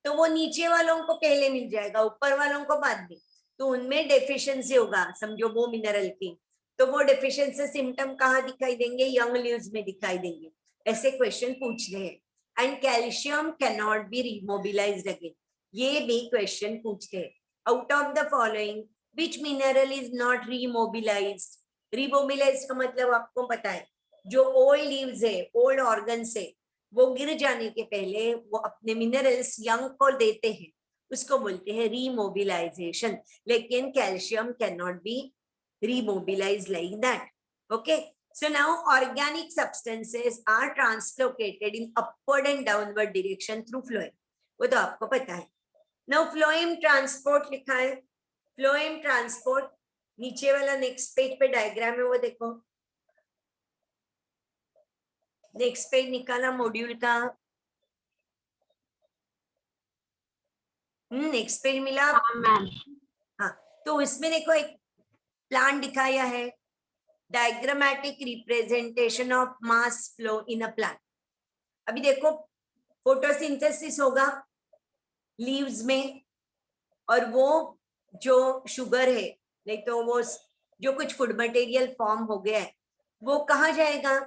तो वो नीचे वालों को पहले मिल जाएगा, ऊपर वालों को बाद में, तो उनमें डेफिशिएंसी होगा समझो वो मिनरल की, तो वो डेफिशिएंसी सिम्टम कहाँ दिखाई देंगे? यंग लीव्स में दिखाई देंगे। ऐसे क्वेश्चन पूछ रहे हैं। And calcium can not be remobilized again, ये भी क्वेश्चन पूछते हैं। Out of the following which mineral is not remobilized? Remobilized का मतलब आपको पता है, जो ओल्ड लीव्स है, ओल्ड ऑर्गन्स है, वो गिर जाने के पहले वो अपने मिनरल्स यंग को देते हैं, उसको बोलते हैं रीमोबिलाइजेशन। लेकिन calcium can not B remobilized like that. Okay, so now organic substances are translocated in upward and downward direction through phloem, वो तो आपको पता है। Now phloem transport लिखा है, phloem transport नीचे वाला नेक्स्ट पेज पे डायग्राम है वो देखो, नेक्स्ट पेज निकाला मॉड्यूल का, नेक्स्ट पेज मिला? हाँ मैम। हाँ, तो इसमें देखो एक प्लांट दिखाया है, diagrammatic representation of mass flow in a plant. अभी देखो फोटोसिंथेसिस होगा लीव्स में, और वो जो शुगर है, नहीं तो वो जो कुछ फूड मटेरियल फॉर्म हो गया है, वो कहाँ जाएगा?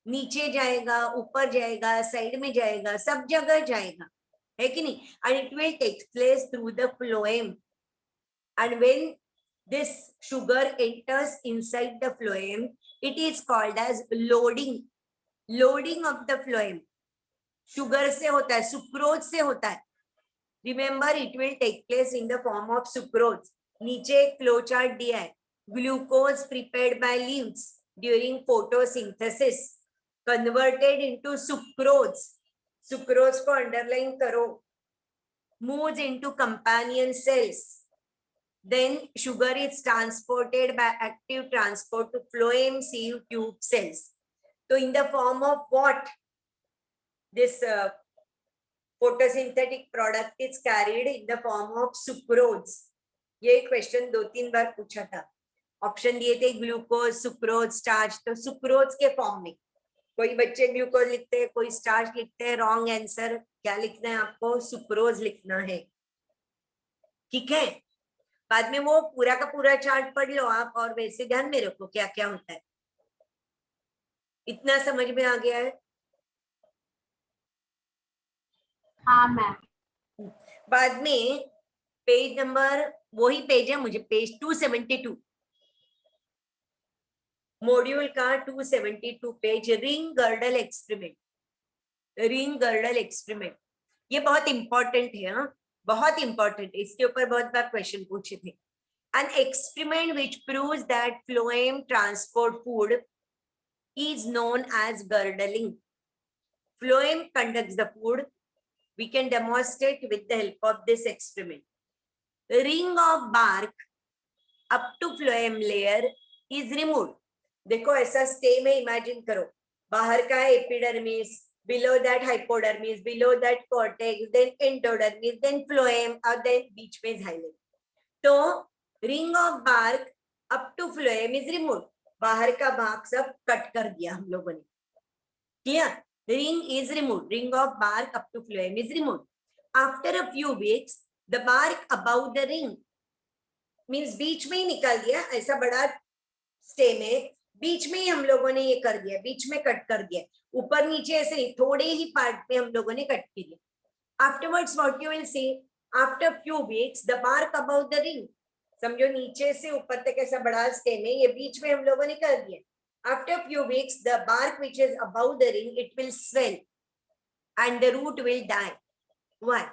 नीचे जाएगा, ऊपर जाएगा, साइड में जाएगा, सब जगह जाएगा, है कि नहीं? And it will take place through the phloem, and when this sugar enters inside the phloem, it is called as loading. Loading of the phloem sugar से होता है, सुक्रोज से होता है। Remember, it will take place in the form of sucrose. नीचे एक flow chart दिया है, glucose prepared by leaves during photosynthesis converted into sucrose. Sucrose को अंडरलाइन करो, moves into companion cells. Then sugar is transported by active transport to phloem sieve tube cells. So in the form of what? This photosynthetic product is carried in the form of sucrose. ये question 2-3 बार पूछा था, option दिए थे glucose, sucrose, starch, तो sucrose के form में, कोई बच्चे ग्लूकोज लिखते हैं, कोई स्टार्च लिखते हैं, रॉन्ग आंसर क्या लिखना है आपको? सुक्रोज लिखना है, ठीक है? बाद में वो पूरा का पूरा चार्ट पढ़ लो आप, और वैसे ध्यान में रखो क्या क्या होता है। इतना समझ में आ गया है? हाँ मैम। बाद में पेज नंबर, वही पेज है, मुझे पेज 272 मॉड्यूल का 272 page, ring girdle experiment. Ring girdle experiment ये बहुत इंपॉर्टेंट है, हाँ बहुत इंपॉर्टेंट है, इसके ऊपर बहुत बार क्वेश्चन पूछे थे। An experiment which proves that phloem transport food is known as girdling. Phloem conducts the food. We can demonstrate with the help of this experiment. The ring of bark up to phloem layer is removed. देखो ऐसा stem है, imagine करो, बाहर का है epidermis, below that hypodermis, below that cortex, then endodermis, then phloem, और then बीच में xylem. तो ring of bark up to phloem is remove, बाहर का भाग सब कट कर दिया हम लोगों ने, clear? Ring is remove, ring of bark up to phloem is remove. After a few weeks the bark about the ring, means बीच में ही निकाल दिया, ऐसा बड़ा स्टेम है, बीच में ही हम लोगों ने ये कर दिया, बीच में कट कर दिया, ऊपर नीचे ऐसे नहीं, थोड़े ही पार्ट में हम लोगों ने कट किया। Afterwards what you will see, after few weeks the bark about the ring, समझो नीचे से ऊपर तक ऐसा बड़ा स्टेम है, ये बीच में हम लोगों ने कर दिया। After few weeks the bark which is about the ring it will swell and the root will die. Why?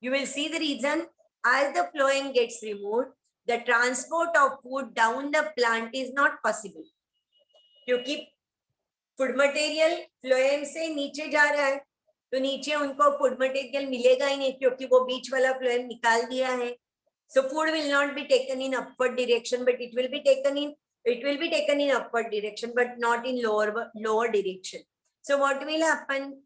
You will see the reason, as the phloem gets removed the transport of food down the plant is not possible, क्योंकि food material phloem से नीचे जा रहा है, तो नीचे उनको food material मिलेगा ही नहीं, क्योंकि वो बीच वाला फ्लोएम निकाल दिया है। So food will not be taken in upward direction, but it will be taken in upward direction, but not in lower direction. So what will happen?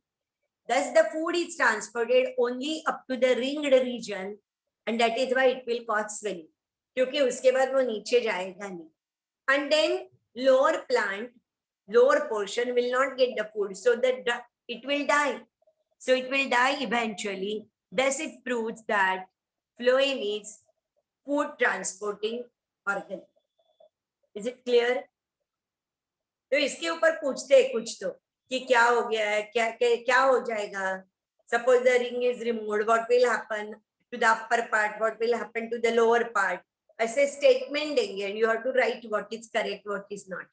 Thus the food is transported only up to the ringed region, and that is why it will cause swelling. क्योंकि उसके बाद वो नीचे जाएगा नहीं. And then lower portion will not get the food, so that it will die. So it will die eventually. Thus it proves that phloem is food transporting organ. Is it clear? तो इसके ऊपर पूछते हैं कुछ तो कि क्या हो गया है, क्या हो जाएगा. Suppose the ring is removed, what will happen to the upper part, what will happen to the lower part. ऐसे statement देंगे and you have to write what is correct, what is not.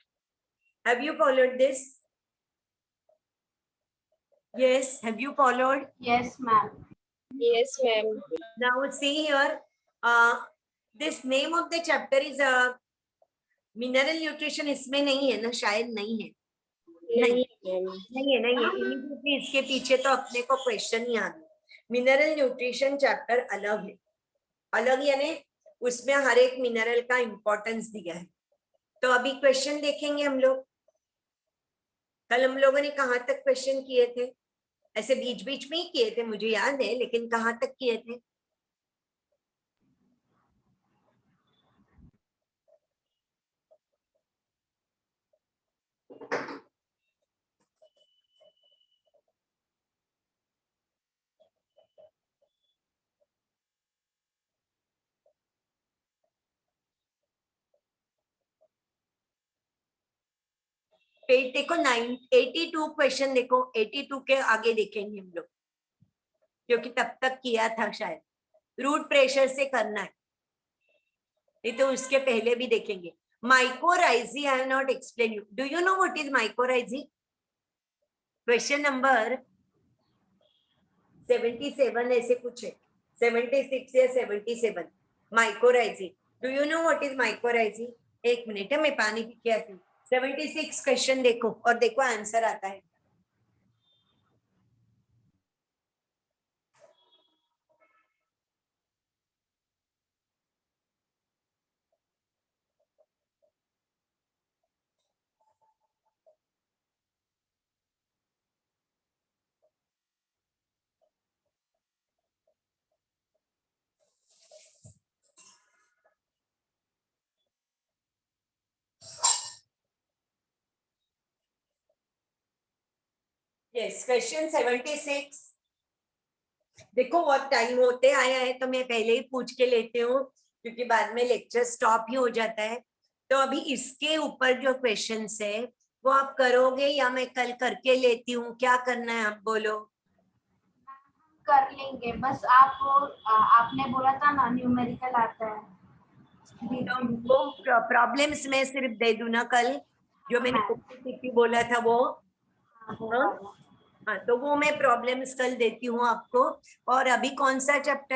Have you followed this? Yes, have you followed? Yes, ma'am. Yes, ma'am. Now see here, this name of the chapter is mineral nutrition. इसमें नहीं है ना, शायद नहीं है. नहीं, ma'am. नहीं है. Immediately इसके पीछे तो अपने को क्वेश्चन ही आ गया. मिनरल न्यूट्रिशन चैप्टर अलग है. अलग यानी उसमें हर एक मिनरल का इंपॉर्टेंस दिया है. तो अभी क्वेश्चन देखेंगे हम लोग. कल हम लोगों ने कहाँ तक क्वेश्चन किए थे? ऐसे बीच बीच में ही किए थे, मुझे याद है, लेकिन कहाँ तक किए थे? पेज देखो 82 क्वेश्चन देखो, 82 के आगे देखेंगे हम लोग, क्योंकि तब तक किया था शायद. रूट प्रेशर से करना है, नहीं तो उसके पहले भी देखेंगे. Mycorrhizae I have not explain you. Do you know what is mycorrhizae? Question number 77 ऐसे कुछ है, 76 या 77. Mycorrhizae. Do you know what is mycorrhizae? एक मिनट है, मैं पानी पी के आती हूँ. 76 क्वेश्चन देखो और देखो आंसर आता है. Yes, question 76. देखो बहुत टाइम होते आया है तो मैं पहले ही पूछ के लेती हूँ, क्योंकि बाद में लेक्चर स्टॉप ही हो जाता है. तो अभी इसके ऊपर जो क्वेश्चंस है वो आप करोगे या मैं कल करके लेती हूँ? क्या करना है आप बोलो. कर लेंगे, बस आपने बोला था ना न्यूमेरिकल आता है. वो प्रॉब्लम्स में सिर्फ दे दूं ना कल, जो मैंने बोला था वो. हाँ, तो वो मैं प्रॉब्लम्स कल देती हूँ आपको. और अभी कौन सा चैप्टर